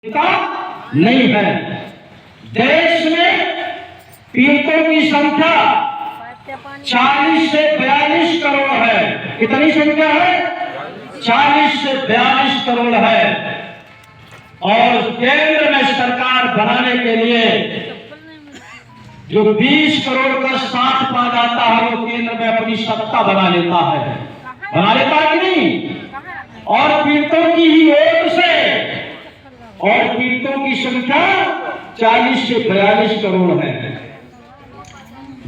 नहीं है। देश में पीड़ितों की संख्या 40 से 42 करोड़ है। कितनी संख्या है? 40 से 42 करोड़ है। और केंद्र में सरकार बनाने के लिए जो 20 करोड़ का साथ पा जाता है वो केंद्र में अपनी सत्ता बना लेता है। बना लेता है कि नहीं? और पीड़ितों की ही ओर से, और पीड़ितों की संख्या 40 से 42 करोड़ है।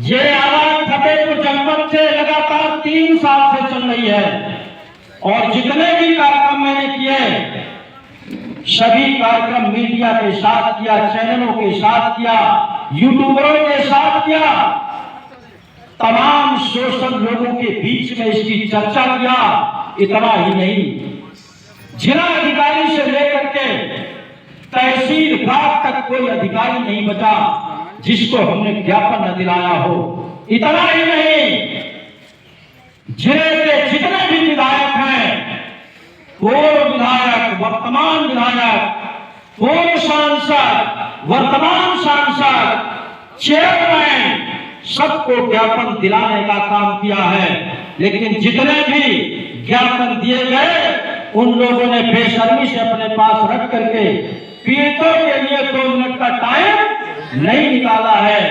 ये आवाज फतेहपुर जनपद से लगातार 3 साल से चल रही है। और जितने भी कार्यक्रम मैंने किए, सभी कार्यक्रम मीडिया के साथ किया, चैनलों के साथ किया, यूट्यूबरों के साथ किया, तमाम सोशल लोगों के बीच में इसकी चर्चा किया। इतना ही नहीं, जिला अधिकारी से लेकर के तहसील घाट तक कोई अधिकारी नहीं बचा जिसको हमने ज्ञापन न दिलाया हो। इतना ही नहीं, जिले के जितने भी विधायक हैं, पूर्व विधायक, वर्तमान विधायक, पूर्व सांसद, वर्तमान सांसद, चेयरमैन, सबको ज्ञापन दिलाने का काम किया है। लेकिन जितने भी ज्ञापन दिए गए उन लोगों ने बेशर्मी से अपने पास रख करके पीड़ितों के लिए 2 मिनट का टाइम नहीं निकाला है।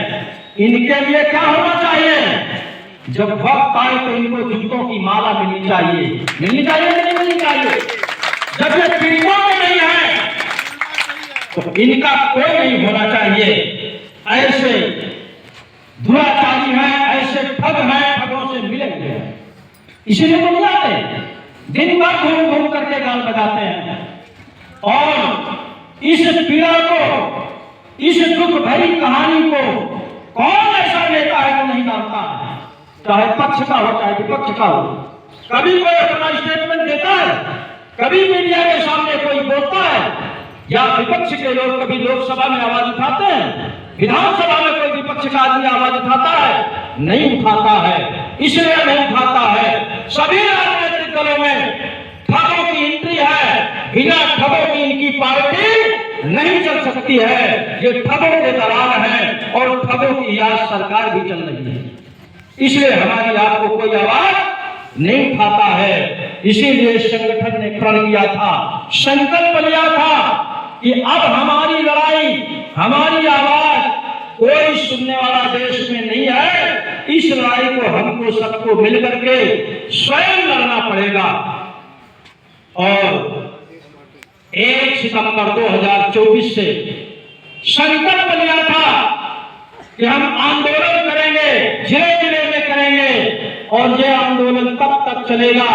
इनके लिए क्या होना चाहिए? जब वक्त आए तो इनको जूतों की माला मिलनी चाहिए। मिलनी चाहिए कि नहीं मिलनी चाहिए? जब ये पीड़ितों में नहीं है तो इनका कोई नहीं होना चाहिए। ऐसे दुराचारी हैं, ऐसे ठग हैं, ठगों से मिलेंगे। इसीलिए तो मिलाते दिन भर घूम घूम करके गाल बजाते हैं। और इस पीड़ा को, इस दुख भरी कहानी को कौन ऐसा नेता है जो नहीं जानता है? चाहे पक्ष का हो चाहे विपक्ष का हो। कभी कोई अपना स्टेटमेंट देता है, कभी मीडिया के सामने कोई बोलता है, या विपक्ष के लोग कभी लोकसभा में आवाज उठाते हैं, विधानसभा में कोई विपक्ष का आदमी आवाज उठाता है? नहीं उठाता है। इसलिए नहीं उठाता है, सभी राजनीतिक दलों में ठगों की एंट्री है। बिना ठगों की इनकी पार्टी नहीं चल सकती है। ये ठगों के दलाल हैं और ठगों की याद सरकार भी चल रही है। इसलिए हमारी आपको कोई आवाज नहीं उठाता है। इसीलिए संगठन ने प्रण किया था, संकल्प लिया था कि अब हमारी लड़ाई, हमारी आवाज कोई सुनने वाला देश में नहीं है। इस लड़ाई को हमको सबको मिलकर के स्वयं लड़ना पड़ेगा। और 1 सितंबर 2024 से संकल्प लिया था कि हम आंदोलन करेंगे, जिले जिले में करेंगे। और ये आंदोलन तब तक चलेगा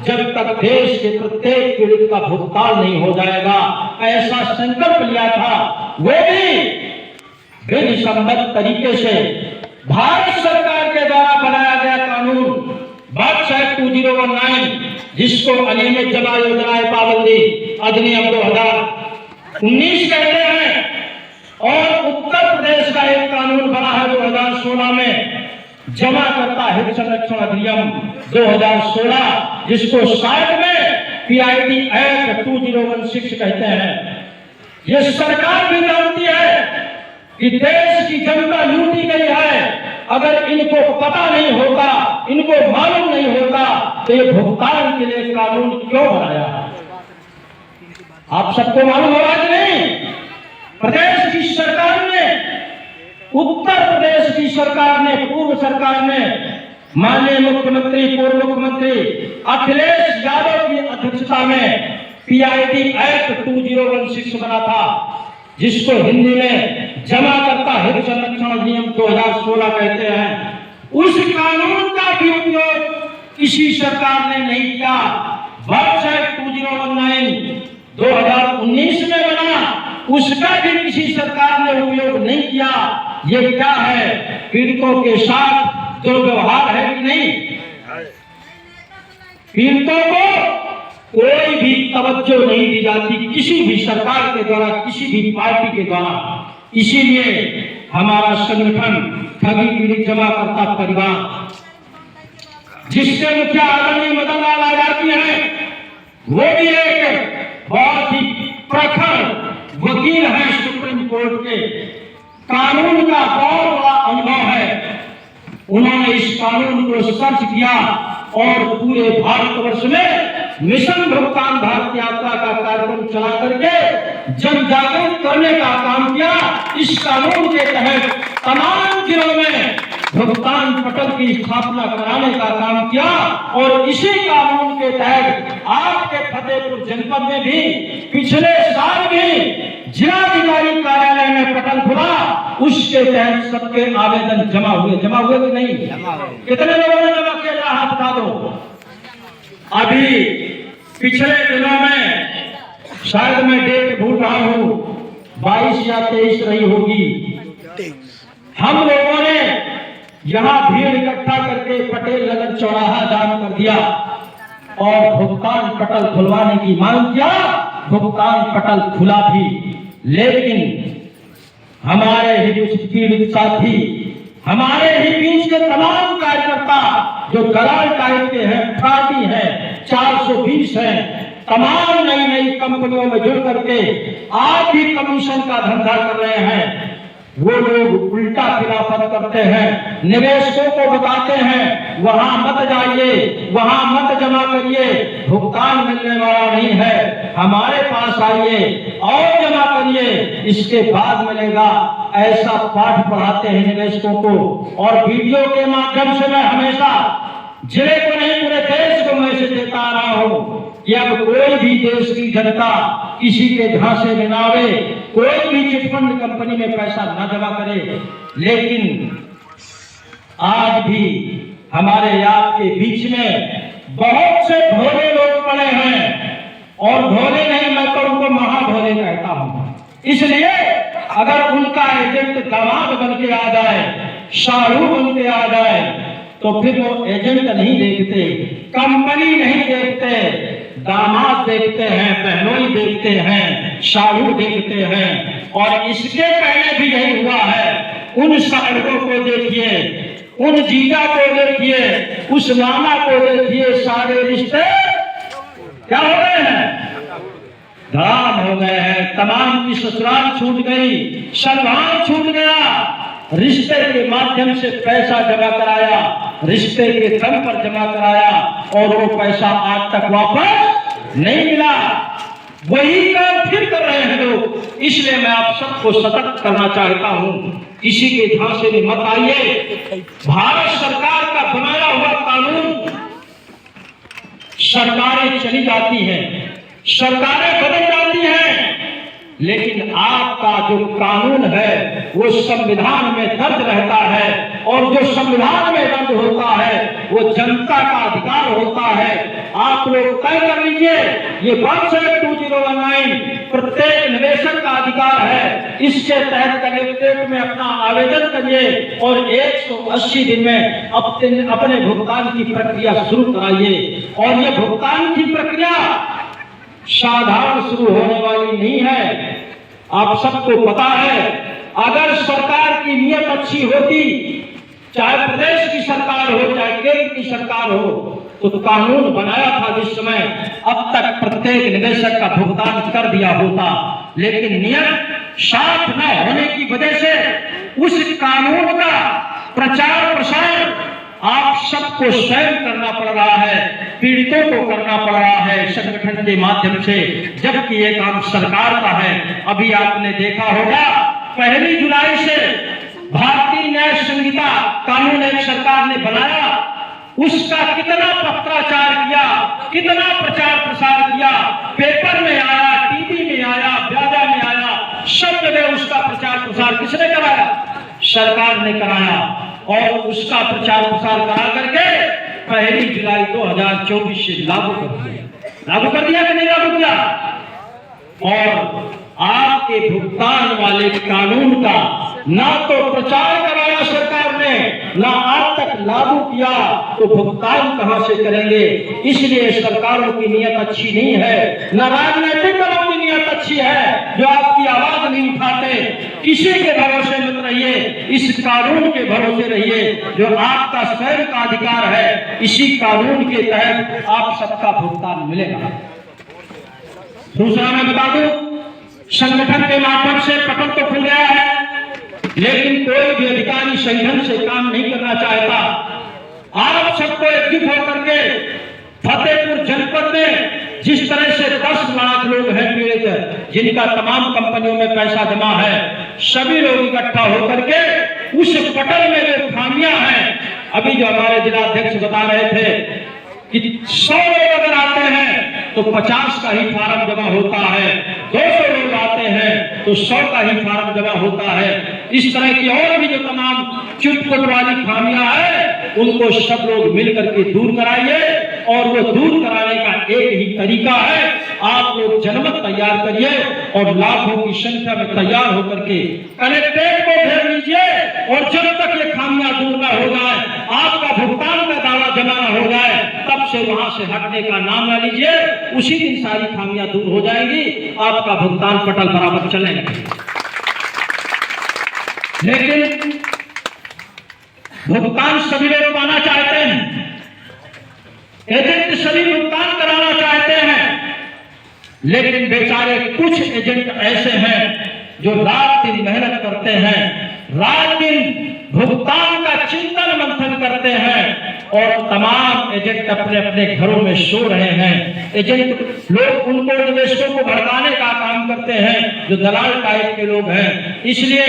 जब तक देश के प्रत्येक पीड़ित का भुगतान नहीं हो जाएगा। ऐसा संकल्प लिया था, वो भी विधिसम्मत तरीके से। भारत सरकार के द्वारा बनाया गया कानून बर्ड्स एक्ट 2019, जिसको अनियमित जमा योजनाएं पाबंदी अधिनियम 2019 कहते हैं, और उत्तर प्रदेश का एक कानून बना है 2016 में, जमा करता हित संरक्षण अधिनियम 2016, जिसको शायद में पीआईडी एक्ट 2016 कहते हैं। ये सरकार भी जानती है कि देश की जनता लूटी गई है। अगर इनको पता नहीं होगा, इनको मालूम नहीं होगा तो ये भुगतान के लिए कानून क्यों बनाया? आप सबको मालूम होगा कि नहीं? प्रदेश की सरकार ने, उत्तर प्रदेश की सरकार ने, पूर्व सरकार ने, माननीय मुख्यमंत्री, पूर्व मुख्यमंत्री अखिलेश यादव की अध्यक्षता में पीआईडी एक्ट 2016 बना था, जिसको हिंदी में जमा करता हित संरक्षण अधिनियम 2016 कहते हैं। उस कानून का भी उपयोग किसी सरकार ने नहीं किया। बर्ड्स एक्ट 2019 में बना, उसका भी किसी सरकार ने उपयोग नहीं किया। ये क्या है? पीड़ितों के साथ दुर्व्यवहार है कि नहीं? पीड़ितों को कोई भी तवज्जो नहीं दी जाती किसी भी सरकार के द्वारा, किसी भी पार्टी के द्वारा। इसीलिए हमारा संगठन ठगी पीड़ित जमा करता परिवार, जिसके मुखिया आदरणीय मदन लाल आजादी है, वो भी एक बहुत ही प्रखर कोर्ट के कानून का बहुत बड़ा अनुभव है। उन्होंने इस कानून को सर्च किया और पूरे भारतवर्ष में मिशन भुगतान भारत यात्रा का कार्यक्रम चला करके जन जागरूक करने का काम किया। इस कानून के तहत तमाम जिलों में भुगतान पटल की स्थापना कराने का काम किया और इसी कानून के तहत आपके फतेहपुर जनपद में भी पिछले साल भी जिलाधिकारी कार्यालय में पटल खुला। उसके तहत सबके आवेदन जमा हुए कि नहीं? कितने लोगों ने जमा किया? हाथ बता दो। अभी पिछले दिनों में, शायद मैं डेट भूल रहा हूं, 22 या 23 रही होगी, हम लोगों ने यहाँ भीड़ इकट्ठा करके पटेल नगर चौराहा जाम कर दिया और भुगतान पटल खुलवाने की मांग किया। भुगतान पटल खुला भी, लेकिन हमारे ही पीड़ित साथी, हमारे ही बीच के तमाम कार्यकर्ता जो दलाल टाइप के हैं, फ्रॉडी हैं, 420 हैं, तमाम नई नई कंपनियों में जुड़ करके आज भी कमीशन का धंधा कर रहे हैं। वो लोग उल्टा खिलाफत करते हैं, निवेशकों को बताते हैं वहां मत जाइए, वहां मत जमा करिए, भुगतान मिलने वाला नहीं है, हमारे पास आइए और जमा करिए, इसके बाद मिलेगा। ऐसा पाठ पढ़ाते हैं निवेशकों को। और वीडियो के माध्यम से मैं हमेशा जिले को नहीं पूरे देश को मैसेज देता आ रहा हूं कि अब कोई भी देश की जनता किसी के झांसे में ना आवे, कोई भी चिटफंड कंपनी में पैसा न जमा करे। लेकिन आज भी हमारे आपके बीच में बहुत से भोले लोग पड़े हैं, और भोले नहीं, मैं तो उनको महाभोले कहता हूं। इसलिए अगर उनका एजेंट दामाद बन के आ जाए, शाहू बन के आ जाए, तो फिर वो एजेंट नहीं देखते, कंपनी नहीं देखते, दामाद देखते हैं, बहनोई देखते हैं, शाहू देखते हैं। और इसके पहले भी यही हुआ है। उन शाहरों को देखिए, उन जीजा को देखिए, उस मामा को देखिए, सारे रिश्ते क्या हो गए हैं? धड़ाम हो गए हैं। तमाम की ससुराल छूट गई, सलमान छूट गया। रिश्ते के माध्यम से पैसा जमा कराया, रिश्ते के दम पर जमा कराया, और वो पैसा आज तक वापस नहीं मिला। वही काम फिर कर रहे हैं लोग। इसलिए मैं आप सबको सतर्क करना चाहता हूं, किसी के झांसे में मत आइए। भारत सरकार का बनाया हुआ कानून, सरकारें चली जाती हैं, सरकारें बदल जाती हैं, लेकिन आपका जो कानून है वो संविधान में दर्ज रहता है, और जो संविधान में दर्ज होता है वो जनता का अधिकार होता है। आप लोग तय कर लीजिए, ये 2019 प्रत्येक निवेशक का अधिकार है। इसके तहत कलेक्ट्रेट में अपना आवेदन करिए और 180 दिन में अपने भुगतान की प्रक्रिया शुरू कराइए। और ये भुगतान की प्रक्रिया साधारण शुरू होने वाली नहीं है। आप सबको पता है, अगर सरकार की नीयत अच्छी होती, चाहे प्रदेश की सरकार हो, चाहे केंद्र की सरकार हो, तो कानून बनाया था जिस समय, अब तक प्रत्येक निवेशक का भुगतान कर दिया होता। लेकिन नियत साफ न होने की वजह से उस कानून का प्रचार प्रसार आप सबको स्वयं करना पड़ रहा है, पीड़ितों को करना पड़ रहा है संगठन के माध्यम से, जबकि ये काम सरकार का है। अभी आपने देखा होगा 1 जुलाई से भारतीय न्याय संहिता कानून एक सरकार ने बनाया, उसका कितना पत्राचार किया, कितना प्रचार प्रसार किया, पेपर में आया, टीवी में आया, व्याजा में आया, सब जगह उसका प्रचार प्रसार किसने कराया? सरकार ने कराया। और उसका प्रचार प्रसार करा करके 1 जुलाई 2024 से लागू कर दिया कि नहीं लागू किया? और आपके भुगतान वाले कानून का ना तो प्रचार कराया सरकार ने, ना आज तक लागू किया, तो भुगतान कहां से करेंगे? इसलिए सरकारों की नीयत अच्छी नहीं है, न राजनीतिक दलों की नीयत अच्छी है जो आपकी आवाज नहीं उठाते। किसी के भरोसे मत रहिए, इस कानून के भरोसे रहिए जो आपका स्वयं का अधिकार है। इसी कानून के तहत आप सबका भुगतान मिलेगा। दूसरा मैं बता दूं, संगठन के माध्यम से पटल तो खुल गया गया है, लेकिन कोई भी अधिकारी सही ढंग से काम नहीं करना चाहता। आप सबको एकजुट होकर के फतेहपुर जनपद में जिस तरह से 10 लाख लोग हैं पीड़ित, जिनका तमाम कंपनियों में पैसा जमा है, सभी लोग इकट्ठा होकर के उस पटल में जो खामियां हैं, अभी जो हमारे जिलाध्यक्ष बता रहे थे कि 100 लोग अगर आते हैं तो 50 का ही फार्म जमा होता है, 200 लोग आते हैं तो 100 का ही फार्म जमा होता है। इस तरह की और भी जो तमाम चुटपुट वाली खामियां हैं, उनको सब लोग मिलकर के दूर कराइए। और वो दूर कराने का एक ही तरीका है, आप लोग जनमत तैयार करिए और लाखों की संख्या में तैयार होकर के कलेक्ट्रेट को भेज लीजिए। और जब तक ये खामियां दूर न हो जाए, आपका भुगतान का दावा जमा न हो जाए, तब से वहां से हटने का नाम न लीजिए। उसी दिन सारी खामियां दूर हो जाएंगी, आपका भुगतान पटल बराबर चलेगा। लेकिन भुगतान सभी लोग पाना चाहते हैं, एजेंट सभी भुगतान कराना चाहते हैं, लेकिन बेचारे कुछ एजेंट ऐसे हैं जो रात दिन मेहनत करते हैं, रात दिन भुगतान का चिंतन मंथन करते हैं, और तमाम एजेंट अपने अपने घरों में सो रहे हैं। एजेंट लोग उनको निवेशकों को भड़काने का काम करते हैं, जो दलाल टाइप के लोग हैं। इसलिए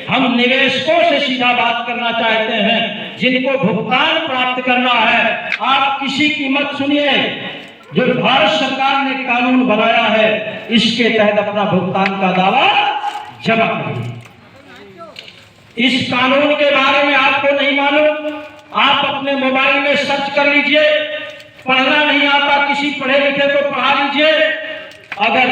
हम निवेशकों से सीधा बात करना चाहते हैं, जिनको भुगतान प्राप्त करना है। आप किसी की मत सुनिए, जो भारत सरकार ने कानून बनाया है, इसके तहत अपना भुगतान का दावा जमा करिए। इस कानून के बारे में आपको नहीं मालूम, आप अपने मोबाइल में सर्च कर लीजिए। पढ़ना नहीं आता, किसी पढ़े लिखे को पढ़ा लीजिए। अगर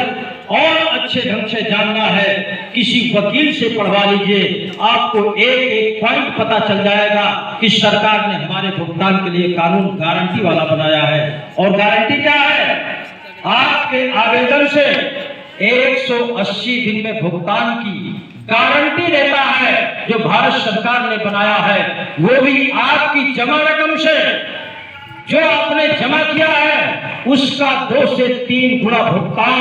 और अच्छे ढंग से जानना है, किसी वकील से पढ़वा लीजिए। आपको एक एक पॉइंट पता चल जाएगा कि सरकार ने हमारे भुगतान के लिए कानून गारंटी वाला बनाया है। और गारंटी क्या है? आपके आवेदन से 180 दिन में भुगतान की गारंटी देता है, जो भारत सरकार ने बनाया है, वो भी आपकी जमा रकम से। जो आपने जमा किया है उसका 2 से 3 गुना भुगतान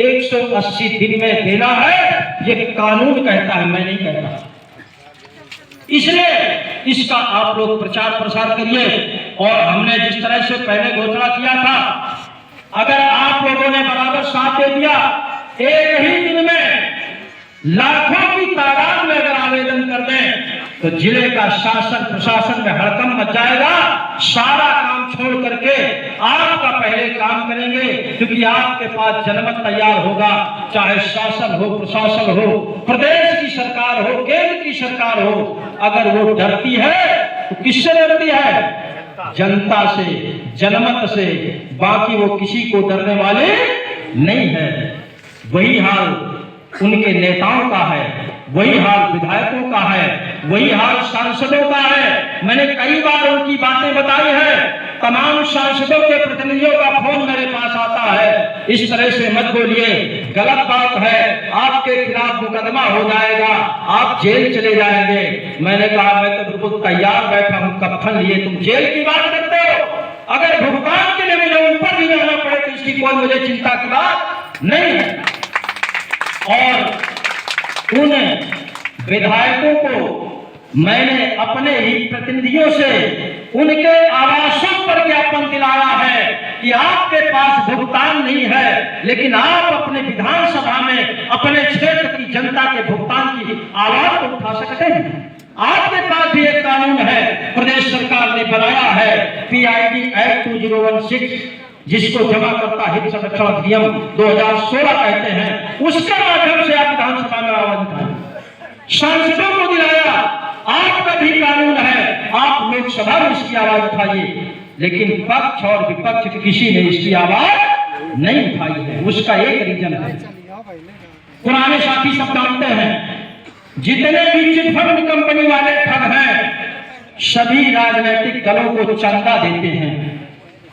180 दिन में देना है। ये कानून कहता है, मैं नहीं कहता। इसलिए इसका आप लोग प्रचार प्रसार करिए। और हमने जिस तरह से पहले घोषणा किया था, अगर आप लोगों ने बराबर साथ दे दिया, एक ही दिन में लाखों की तादाद में अगर आवेदन कर दें, तो जिले का शासन प्रशासन में हड़कंप मच जाएगा। सारा काम छोड़ करके आपका पहले काम करेंगे, क्योंकि आपके पास जनमत तैयार होगा। चाहे शासन हो, प्रशासन हो, प्रदेश की सरकार हो, केंद्र की सरकार हो, अगर वो डरती है तो किससे डरती है? जनता से, जनमत से। बाकी वो किसी को डरने वाले नहीं है। वही हाल उनके नेताओं का है, वही हाल विधायकों का है, वही हाल सांसदों का है। मैंने कई बार उनकी बातें बताई है। तमाम सांसदों के प्रतिनिधियों का फोन मेरे पास आता है, इस तरह से मत बोलिए, गलत बात है, आपके खिलाफ मुकदमा हो जाएगा, आप जेल चले जाएंगे। मैंने कहा मैं तो बिल्कुल तैयार बैठा हूं, कफन लिए तुम जेल की बात करते हो। अगर भुगतान के लिए मुझे ऊपर भी जाना पड़े तो इसकी कोई मुझे चिंता की बात नहीं है। और उन विधायकों को मैंने अपने ही प्रतिनिधियों से उनके आवासों पर ज्ञापन दिलाया है कि आपके पास भुगतान नहीं है, लेकिन आप अपने विधानसभा में अपने क्षेत्र की जनता के भुगतान की आवाज को उठा सकते हैं। आपके पास भी एक कानून है, प्रदेश सरकार ने बनाया है, PID एक्ट 2016, जिसको जमा करता हित संरक्षण अधिनियम 2016 कहते हैं। उसके माध्यम से आप विधानसभा में आवाज उठाएं, सांसदों को दिलाया। आपका भी कानून है, आप लोकसभा में इसकी आवाज उठाइए। लेकिन पक्ष और विपक्ष किसी ने इसकी आवाज नहीं उठाई है। उसका एक रीजन है, पुराने साथी सब जानते हैं, जितने भी चिटफंड कंपनी वाले ठग हैं, सभी राजनीतिक दलों को चंदा देते हैं,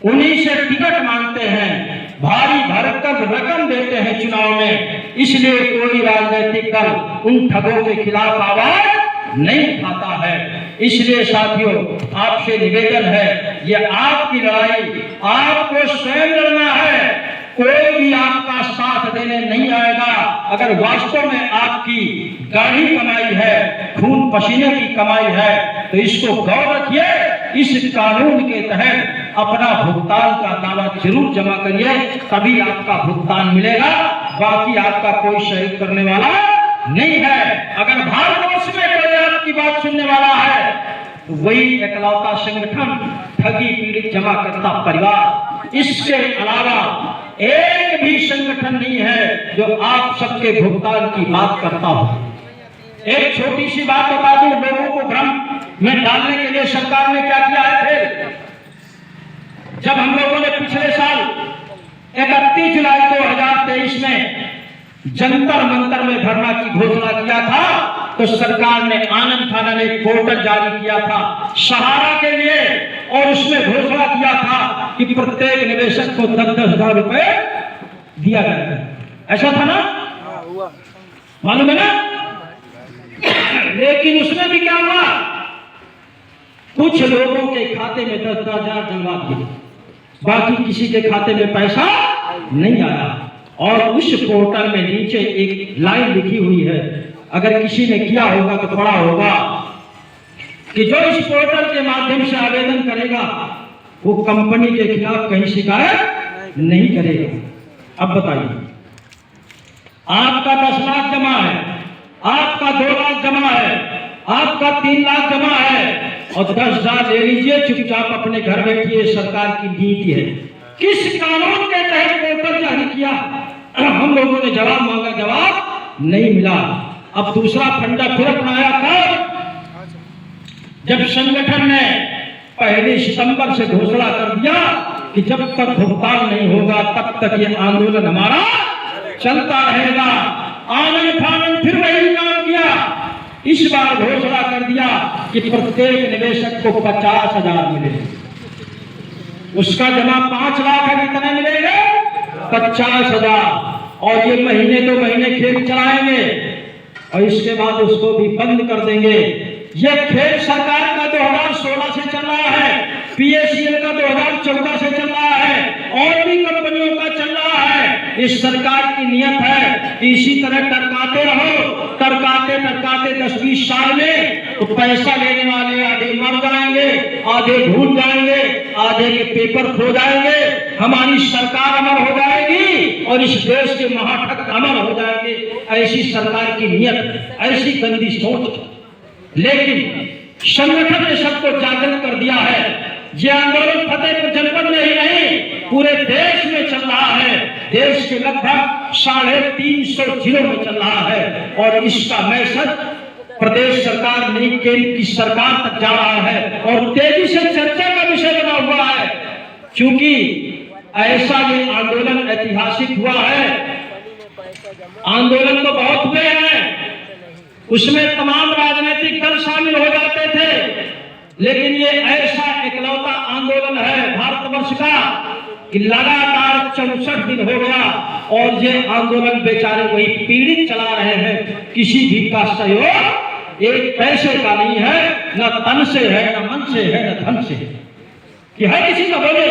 उन्हीं से टिकट मांगते हैं, भारी भरकम रकम देते हैं चुनाव में। इसलिए कोई राजनीतिक दल उन ठगों के खिलाफ आवाज नहीं उठाता है। इसलिए साथियों, आपसे निवेदन है, ये आपकी लड़ाई आपको स्वयं लड़ना है। कोई भी आपका साथ देने नहीं आएगा। अगर वास्तव में आपकी गाढ़ी कमाई है, खून पसीने की कमाई है, तो इसको गौर रखिए। इस कानून के तहत अपना भुगतान का दावा जरूर जमा करिए, तभी आपका भुगतान मिलेगा। बाकी आपका कोई सहयोग करने वाला नहीं है। अगर भारतवर्ष में कोई आपकी बात सुनने वाला है तो वही एकलौता संगठन ठगी पीड़ित जमा करता परिवार। इसके अलावा एक भी संगठन नहीं है जो आप सबके भुगतान की बात करता हो। एक छोटी सी बात बता दूं, लोगों को भ्रम में डालने के लिए सरकार ने क्या किया है। फिर जब हम लोगों ने पिछले साल 31 जुलाई 2023 में जंतर मंतर में धरना की घोषणा किया था, तो सरकार ने आनंद थाना ने पोर्टल जारी किया था सहारा के लिए, और उसमें घोषणा किया था कि प्रत्येक निवेशक को 10,000 रुपए दिया जाएगा। ऐसा था ना, मालूम है ना। लेकिन उसमें भी क्या हुआ, कुछ लोगों के खाते में 10,000 डलवा दिए, बाकी किसी के खाते में पैसा नहीं आया। और उस पोर्टल में नीचे एक लाइन लिखी हुई है, अगर किसी ने किया होगा तो पढ़ा होगा कि जो इस पोर्टल के माध्यम से आवेदन करेगा वो कंपनी के खिलाफ कहीं शिकायत नहीं करेगा। अब बताइए, आपका 10 लाख जमा है, आपका 2 लाख जमा है, आपका 3 लाख जमा है, और 10,000 ले लीजिए, चुपचाप अपने घर बैठिए। सरकार की नीति है। किस कानून के तहत पोर्टल जारी किया? हम लोगों ने जवाब मांगा, जवाब नहीं मिला। अब दूसरा फंडा फिर अपनाया था, जब संगठन ने 1 सितंबर से घोषणा कर दिया कि जब तक भुगतान नहीं होगा तब तक ये आंदोलन हमारा चलता रहेगा। आनंद फानंद फिर वही काम किया। इस बार घोषणा कर दिया कि प्रत्येक निवेशक को 50,000 मिले। उसका जमा 5 लाख है, कितने मिलेंगे? 50,000। और ये महीने 2 महीने खेल चलाएंगे और इसके बाद उसको भी बंद कर देंगे। ये खेल सरकार का 2016 से चल रहा है, PACL का 2014 से चल रहा है, और भी कंपनियों का चल रहा है। इस सरकार की नियत है इसी तरह टरकाते रहो, टरकाते 10-20 साल में तो पैसा लेने वाले आधे मर जाएंगे, आधे भूल जाएंगे, आधे के पेपर खो जाएंगे, हमारी सरकार अमर हो जाएगी और इस देश के महाठग अमर हो जाएंगे। ऐसी सरकार की नियत, ऐसी गंदी सोच। लेकिन संगठन ने सबको जागृत कर दिया है। यह आंदोलन फतेहपुर जनपद में ही नहीं, पूरे देश में चल रहा है। देश के लगभग 350 जिलों में चल रहा है, और इसका मैसेज प्रदेश सरकार नहीं, केंद्र की सरकार तक जा रहा है और तेजी से चर्चा का विषय बना हुआ है। क्योंकि ऐसा ये आंदोलन ऐतिहासिक हुआ है। आंदोलन तो बहुत हुए हैं, उसमें तमाम राजनीतिक दल शामिल हो जाते थे, लेकिन ये ऐसा एकलौता आंदोलन है भारतवर्ष का कि लगातार 64 दिन हो गया और ये आंदोलन बेचारे वही पीड़ित चला रहे हैं। किसी भी का सहयोग एक पैसे का नहीं है, न तन से है, न मन से है, न धन से है। कि है किसी का बोले